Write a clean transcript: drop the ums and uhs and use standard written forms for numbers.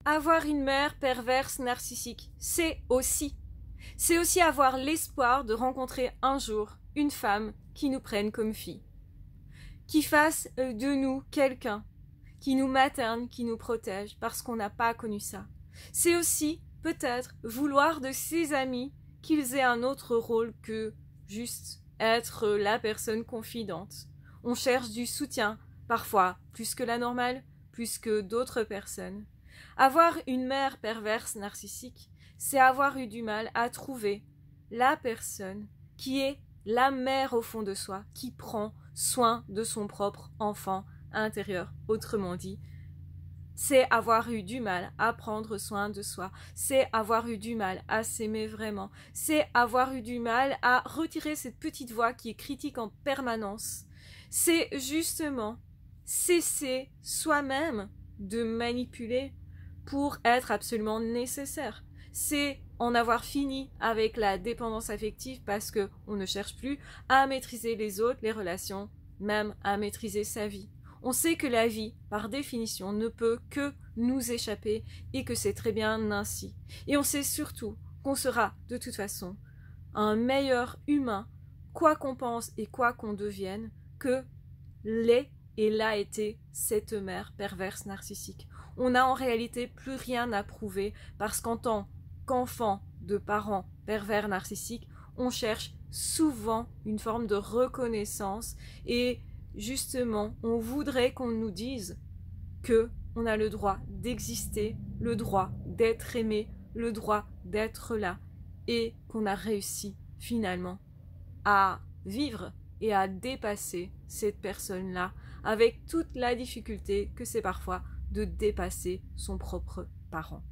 Avoir une mère perverse narcissique, c'est aussi avoir l'espoir de rencontrer un jour une femme qui nous prenne comme fille, qui fasse de nous quelqu'un, qui nous materne, qui nous protège, parce qu'on n'a pas connu ça. C'est aussi, peut-être, vouloir de ses amis qu'ils aient un autre rôle que juste être la personne confidente. On cherche du soutien, parfois plus que la normale, plus que d'autres personnes. Avoir une mère perverse narcissique, c'est avoir eu du mal à trouver la personne qui est la mère au fond de soi, qui prend soin de son propre enfant intérieur. Autrement dit, c'est avoir eu du mal à prendre soin de soi, c'est avoir eu du mal à s'aimer vraiment, c'est avoir eu du mal à retirer cette petite voix qui est critique en permanence. C'est justement cesser soi-même de manipuler pour être absolument nécessaire. C'est en avoir fini avec la dépendance affective parce qu'on ne cherche plus à maîtriser les autres, les relations, même à maîtriser sa vie. On sait que la vie, par définition, ne peut que nous échapper et que c'est très bien ainsi. Et on sait surtout qu'on sera, de toute façon, un meilleur humain, quoi qu'on pense et quoi qu'on devienne, que l'est et l'a été cette mère perverse narcissique. On n'a en réalité plus rien à prouver parce qu'en tant qu'enfant de parents pervers narcissiques, on cherche souvent une forme de reconnaissance et justement, on voudrait qu'on nous dise que on a le droit d'exister, le droit d'être aimé, le droit d'être là et qu'on a réussi finalement à vivre et à dépasser cette personne-là avec toute la difficulté que c'est parfois de dépasser son propre parent.